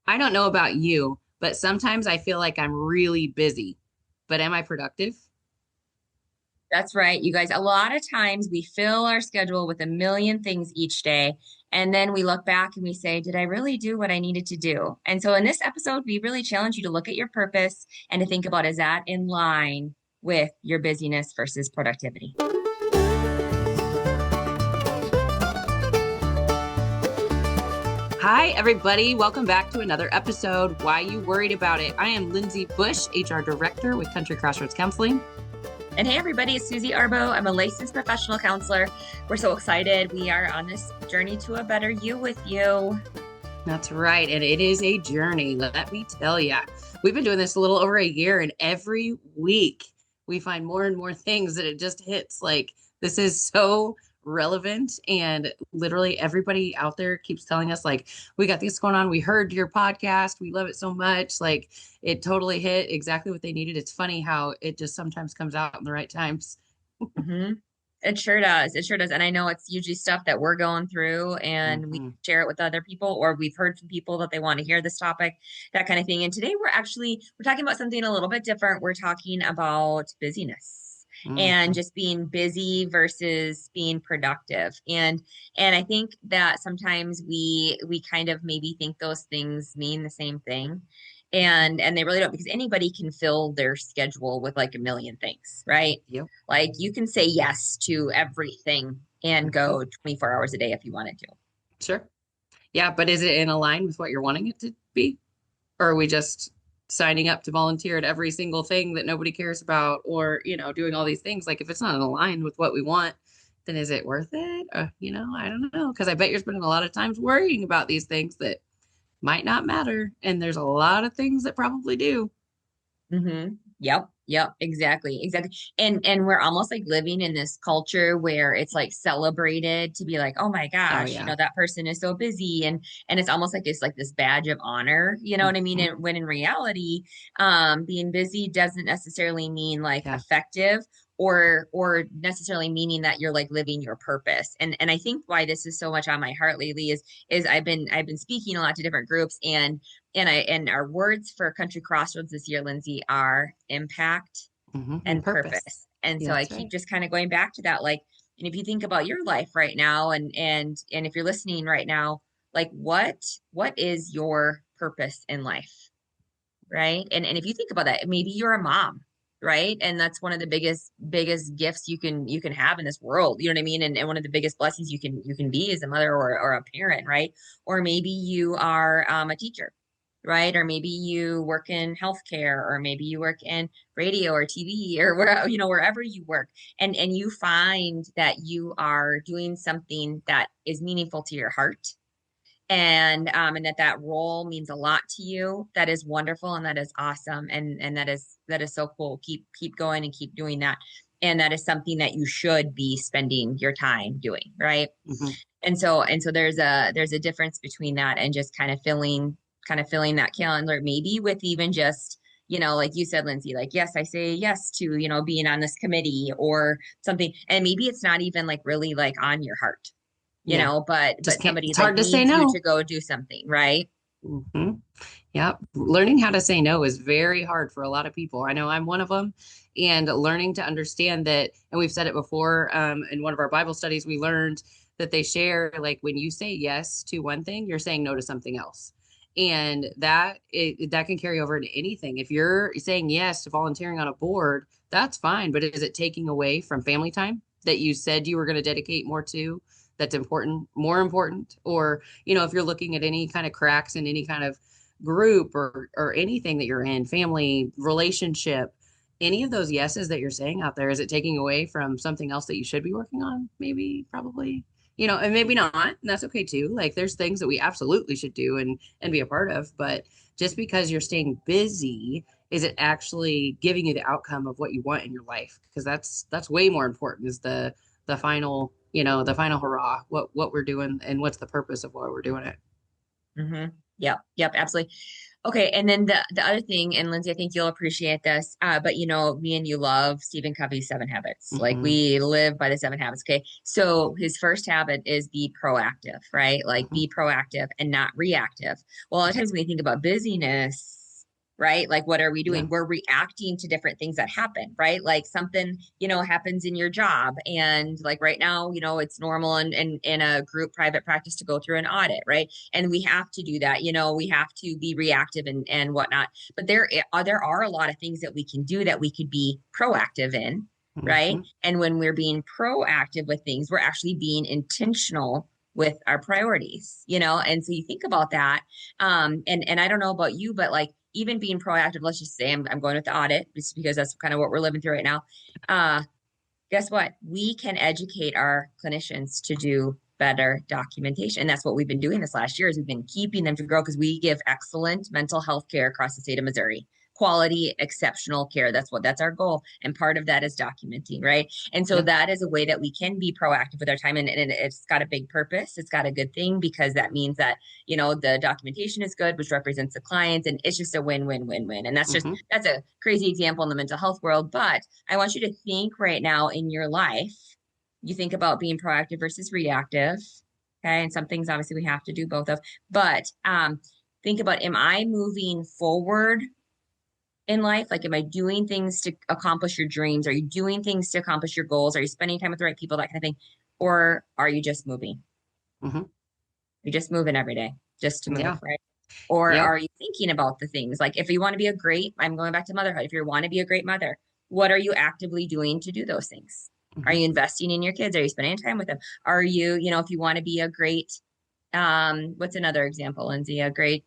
I don't know about you, but sometimes I feel like I'm really busy. But am I productive? That's right, you guys. A lot of times we fill our schedule with a million things each day, and then we look back and we say, did I really do what I needed to do? And so in this episode, we really challenge you to look at your purpose and to think about, is that in line with your busyness versus productivity? Hi, everybody. Welcome back to another episode. Why You Worried About It? I am Lindsay Bush, HR Director with Country Crossroads Counseling. And hey, everybody, it's Susie Arbo. I'm a licensed professional counselor. We're so excited. We are on this journey to a better you with you. That's right. And it is a journey, let me tell you. We've been doing this a little over a year, and every week we find more and more things that it just hits like this is so relevant. And literally everybody out there keeps telling us, like, we got this going on. We heard your podcast. We love it so much. Like, it totally hit exactly what they needed. It's funny how it just sometimes comes out in the right times. hmm It sure does. It sure does. And I know it's usually stuff that we're going through and we Hmm. share it with other people, or we've heard from people that they want to hear this topic, that kind of thing. And today we're talking about something a little bit different. We're talking about busyness and Hmm. just being busy versus being productive. And I think that sometimes we kind of maybe think those things mean the same thing. And they really don't, because anybody can fill their schedule with like a million things, right? Yep. Like you can say yes to everything and Hmm. go 24 hours a day if you wanted to. Sure. Yeah, but is it in line with what you're wanting it to be? Or are we just signing up to volunteer at every single thing that nobody cares about or, doing all these things? Like if it's not in line with what we want, then is it worth it? I don't know. Because I bet you're spending a lot of times worrying about these things that might not matter. And there's a lot of things that probably do. Yep. Yep. Exactly. Exactly. And we're almost like living in this culture where it's like celebrated to be like, oh my Oh, gosh, yeah. that person is so busy. And it's almost like it's like this badge of honor, you know what I mean? Hmm. And when in reality, being busy doesn't necessarily mean like Yeah. effective or necessarily meaning that you're like living your purpose. And I think why this is so much on my heart lately is I've been speaking a lot to different groups, and our words for Country Crossroads this year, Lindsay, are impact Hmm. And and purpose. purpose. And Yeah, so I that's keep right. just kind of going back to that, like, and if you think about your life right now, and if you're listening right now, like what is your purpose in life, right? And if you think about that, maybe you're a mom, right? And that's one of the biggest gifts you can have in this world. You know what I mean? And one of the biggest blessings you can be as a mother or a parent, right? Or maybe you are a teacher, right? Or maybe you work in healthcare, or maybe you work in radio or TV, or wherever you work, and you find that you are doing something that is meaningful to your heart, and that role means a lot to you. That is wonderful, and that is awesome, and that is so cool. Keep going and keep doing that. And that is something that you should be spending your time doing, right? Hmm. And so there's a difference between that and just kind of filling that calendar, maybe with even just, like you said, Lindsay, like, yes, I say yes to, being on this committee or something. And maybe it's not even like really like on your heart, Yeah. Just but can't, somebody it's like hard to say needs you no. to go do something, right? Hmm. Yeah, learning how to say no is very hard for a lot of people. I know I'm one of them. And learning to understand that, and we've said it before, in one of our Bible studies, we learned that they share like when you say yes to one thing, you're saying no to something else. And that can carry over into anything. If you're saying yes to volunteering on a board, that's fine. But is it taking away from family time that you said you were going to dedicate more to? That's important, more important? Or, if you're looking at any kind of cracks in any kind of group or anything that you're in, family, relationship, any of those yeses that you're saying out there, is it taking away from something else that you should be working on? Maybe, probably, and maybe not. And that's okay too. Like there's things that we absolutely should do and be a part of, but just because you're staying busy, is it actually giving you the outcome of what you want in your life? Because that's way more important is the final, the final hurrah, what we're doing and what's the purpose of why we're doing it. hmm Yep, yep, absolutely. Okay, and then the other thing, and Lindsay, I think you'll appreciate this, but you know, me and you love Stephen Covey's Seven Habits. Like Hmm. we live by the seven habits. Okay, so his first habit is be proactive, right? Like Hmm. be proactive and not reactive. Well, a lot of times when we think about busyness, right? Like what are we Yeah. doing? We're reacting to different things that happen, right? Like something, you know, happens in your job, and like right now, you know, it's normal in a group private practice to go through an audit, right? And we have to do that. You know, we have to be reactive and whatnot. But there are a lot of things that we can do that we could be proactive in, right? Hmm. And when we're being proactive with things, we're actually being intentional with our priorities, you know. And so you think about that, and I don't know about you, but like even being proactive, let's just say I'm going with the audit just because that's kind of what we're living through right now. uh Guess what? We can educate our clinicians to do better documentation. And that's what we've been doing this last year is we've been keeping them to grow because we give excellent mental health care across the state of Missouri. Quality, exceptional care. That's our goal. And part of that is documenting, right? And so Yeah. that is a way that we can be proactive with our time. And it's got a big purpose. It's got a good thing because that means that, you know, the documentation is good, which represents the clients. And it's just a win, win, win, win. And Hmm. that's a crazy example in the mental health world. But I want you to think right now in your life, you think about being proactive versus reactive. Okay. And some things obviously we have to do both of, but think about, am I moving forward in life? Like, am I doing things to accomplish your dreams? Are you doing things to accomplish your goals? Are you spending time with the right people, that kind of thing? Or are you just moving? Hmm. You're just moving every day just to move, Yeah. right? Or Yep. are you thinking about the things like if you want to be a great, I'm going back to motherhood. If you want to be a great mother, what are you actively doing to do those things? Are Hmm. you investing in your kids? Are you spending time with them? Are you, you know, if you want to be a great, what's another example, Lindsay? A great,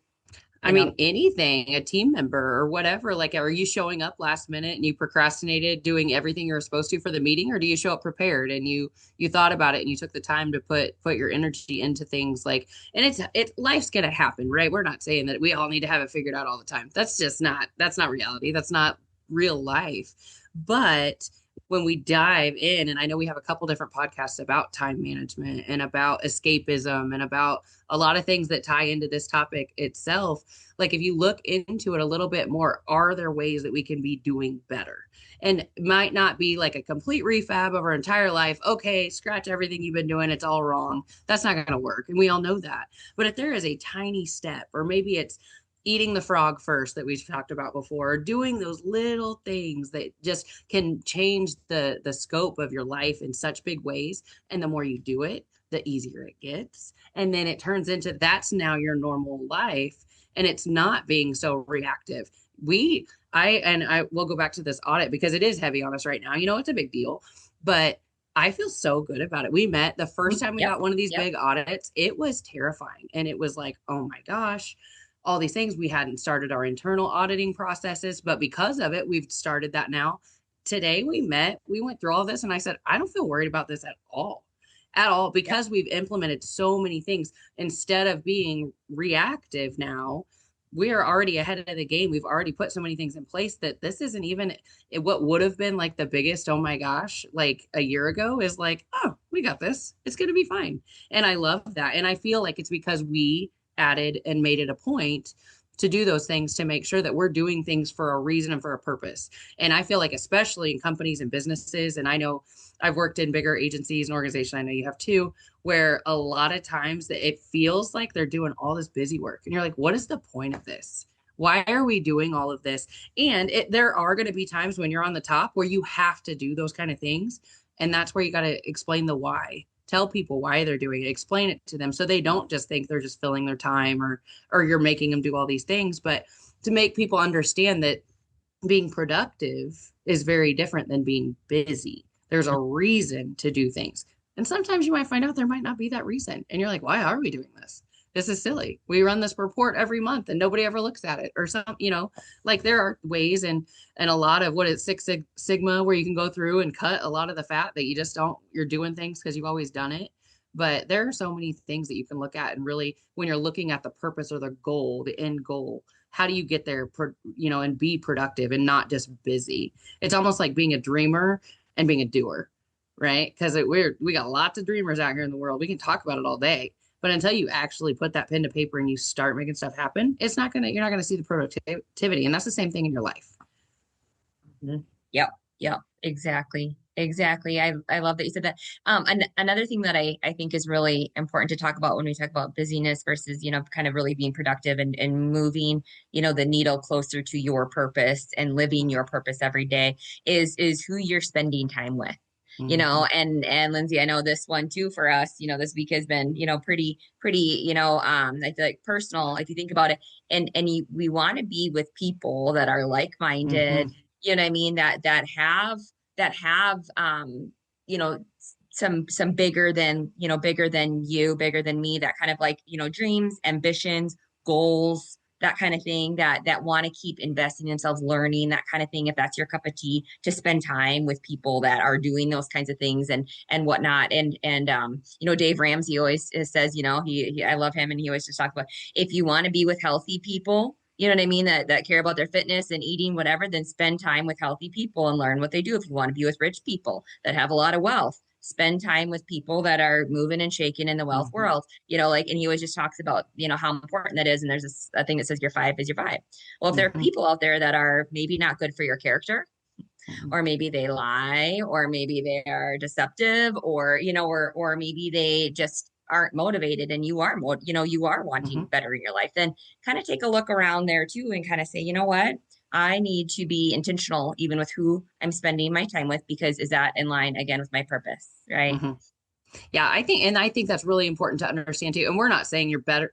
I you know, mean, anything, a team member or whatever. Like, are you showing up last minute and you procrastinated doing everything you're supposed to for the meeting, or do you show up prepared and you thought about it and you took the time to put your energy into things like, and it's life's gonna happen, right? We're not saying that we all need to have it figured out all the time. That's not reality. That's not real life. But when we dive in, and I know we have a couple different podcasts about time management and about escapism and about a lot of things that tie into this topic itself. Like if you look into it a little bit more, are there ways that we can be doing better? And it might not be like a complete refab of our entire life. Okay, scratch everything you've been doing. It's all wrong. That's not going to work. And we all know that. But if there is a tiny step, or maybe it's eating the frog first that we've talked about before, or doing those little things that just can change the scope of your life in such big ways. And the more you do it, the easier it gets. And then it turns into that's now your normal life. And it's not being so reactive. I will go back to this audit because it is heavy on us right now. You know, it's a big deal, but I feel so good about it. We met the first time we yep, got one of these yep. big audits. It was terrifying. And it was like, oh my gosh, all these things. We hadn't started our internal auditing processes, but because of it, we've started that now. Today we met, we went through all this, and I said, I don't feel worried about this at all, Yep. because we've implemented so many things instead of being reactive now. We are already ahead of the game. We've already put so many things in place that this isn't even what would have been like the biggest, oh my gosh, like a year ago is like, oh, we got this. It's going to be fine. And I love that. And I feel like it's because we added and made it a point to do those things to make sure that we're doing things for a reason and for a purpose. And I feel like, especially in companies and businesses, and I know I've worked in bigger agencies and organizations, I know you have too, where a lot of times that it feels like they're doing all this busy work. And you're like, what is the point of this? Why are we doing all of this? And there are going to be times when you're on the top where you have to do those kind of things. And that's where you got to explain the why. Tell people why they're doing it, explain it to them so they don't just think they're just filling their time, or you're making them do all these things, but to make people understand that being productive is very different than being busy. There's a reason to do things. And sometimes you might find out there might not be that reason. And you're like, why are we doing this? This is silly. We run this report every month and nobody ever looks at it, or some, like there are ways, and a lot of what is Sigma, where you can go through and cut a lot of the fat that you just don't, you're doing things because you've always done it. But there are so many things that you can look at, and really when you're looking at the purpose or the goal, the end goal, how do you get there, and be productive and not just busy? It's almost like being a dreamer and being a doer, right? Because we got lots of dreamers out here in the world. We can talk about it all day, But until you actually put that pen to paper and you start making stuff happen, you're not gonna see the productivity. And that's the same thing in your life. Mhm. Yep. Yep. Exactly. Exactly. I love that you said that. And another thing that I think is really important to talk about when we talk about busyness versus, kind of really being productive and moving, the needle closer to your purpose and living your purpose every day is who you're spending time with. Mm-hmm, And Lindsay, I know this one too for us, this week has been, pretty, I feel like personal if you think about it. We want to be with people that are mm-hmm, like-minded, you know what I mean, that have you know some bigger than you, bigger than me, that kind of like, dreams, ambitions, goals, that kind of thing, that want to keep investing in themselves, learning, that kind of thing. If that's your cup of tea, to spend time with people that are doing those kinds of things and whatnot. And Dave Ramsey always says, I love him, and he always just talks about, if you want to be with healthy people, you know what I mean, that care about their fitness and eating, whatever, then spend time with healthy people and learn what they do. If you want to be with rich people that have a lot of wealth, spend time with people that are moving and shaking in the wealth mm-hmm, world, and he always just talks about, how important that is. And there's a thing that says your five is your five. Well, if there are mm-hmm, people out there that are maybe not good for your character, mm-hmm, or maybe they lie, or maybe they are deceptive, or maybe they just aren't motivated, and you are mm-hmm, wanting better in your life, then kind of take a look around there too and kind of say, you know what, I need to be intentional even with who I'm spending my time with, because is that in line again with my purpose, right? mm-hmm. Yeah, I think that's really important to understand too. And we're not saying you're better.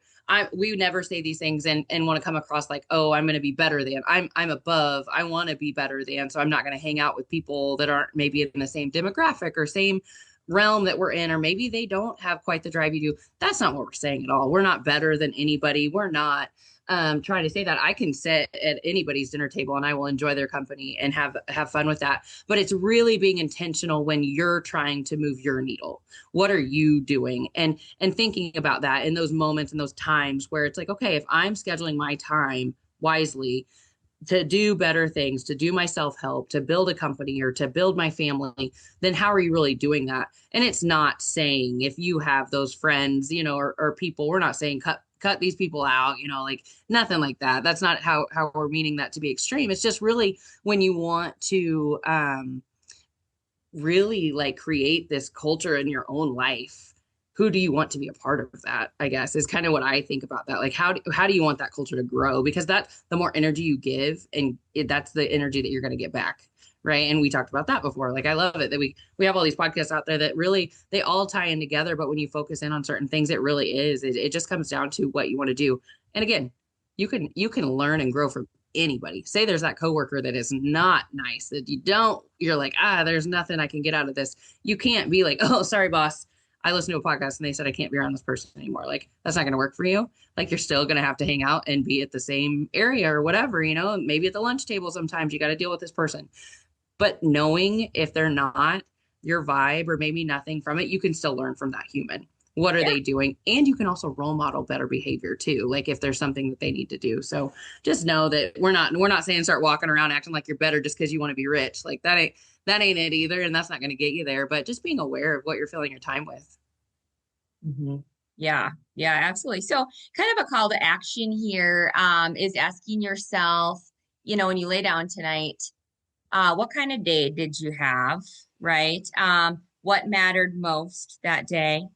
We never say these things and want to come across like, oh, I'm going to be better than. I'm above. I want to be better than. So I'm not going to hang out with people that aren't maybe in the same demographic or same realm that we're in, or maybe they don't have quite the drive you do. That's not what we're saying at all. We're not better than anybody. We're not trying to say that. I can sit at anybody's dinner table and I will enjoy their company and have fun with that. But it's really being intentional when you're trying to move your needle. What are you doing? And thinking about that in those moments and those times where it's like, okay, if I'm scheduling my time wisely to do better things, to do my self help, to build a company or to build my family, then how are you really doing that? And it's not saying if you have those friends, or people, we're not saying cut these people out, like nothing like that. That's not how we're meaning that to be extreme. It's just really when you want to really like create this culture in your own life, who do you want to be a part of that, I guess, is kind of what I think about that. Like how do you want that culture to grow? Because that the more energy you give, and that's the energy that you're going to get back. Right. And we talked about that before. Like I love it that we have all these podcasts out there that really they all tie in together. But when you focus in on certain things, it really is. It just comes down to what you want to do. And again, you can learn and grow from anybody. Say there's that coworker that is not nice, that you're like, there's nothing I can get out of this. You can't be like, oh, sorry, boss. I listened to a podcast and they said I can't be around this person anymore. Like, that's not going to work for you. Like, you're still going to have to hang out and be at the same area or whatever, maybe at the lunch table sometimes you got to deal with this person. But knowing if they're not your vibe or maybe nothing from it, you can still learn from that human. What are Yeah. they doing? And you can also role model better behavior too. Like if there's something that they need to do. So just know that we're not saying start walking around acting like you're better just because you want to be rich. Like that ain't it either. And that's not going to get you there. But just being aware of what you're filling your time with. Mhm. Yeah, yeah, absolutely. So, kind of a call to action here, is asking yourself, when you lay down tonight, what kind of day did you have, right? What mattered most that day?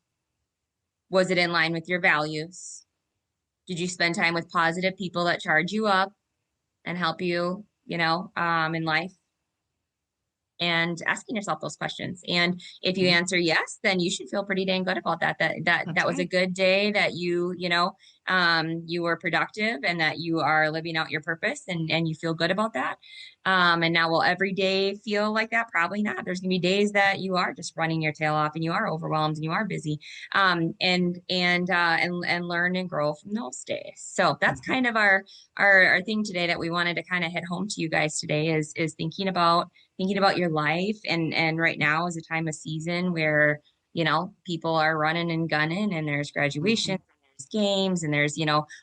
Was it in line with your values? Did you spend time with positive people that charge you up and help you, in life? And asking yourself those questions. And if you Mhm. answer yes, then you should feel pretty dang good about that. That That's was a right. good day, that you were productive, and that you are living out your purpose, and you feel good about that. And now, will every day feel like that? Probably not. There's gonna be days that you are just running your tail off and you are overwhelmed and you are busy. And learn and grow from those days. So that's Mhm. kind of our thing today, that we wanted to kind of hit home to you guys today, is thinking about your life. And right now is a time of season where, people are running and gunning, and there's graduation, Mhm. games and there's,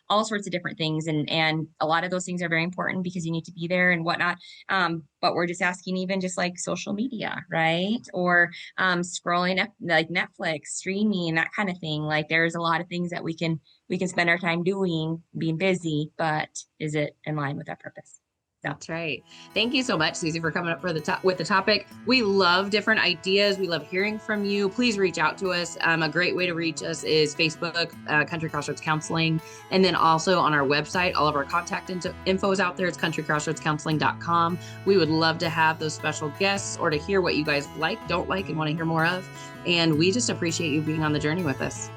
all sorts of different things. And a lot of those things are very important because you need to be there and whatnot. But we're just asking even just like social media, right? Or scrolling up like Netflix, streaming, that kind of thing. Like there's a lot of things that we can spend our time doing, being busy, but is it in line with that purpose? So That's right. Thank you so much, Susie, for coming up for with the topic. We love different ideas. We love hearing from you. Please reach out to us. A great way to reach us is Facebook, Country Crossroads Counseling. And then also on our website, all of our contact info is out there. It's countrycrossroadscounseling.com. We would love to have those special guests or to hear what you guys like, don't like, and want to hear more of. And we just appreciate you being on the journey with us.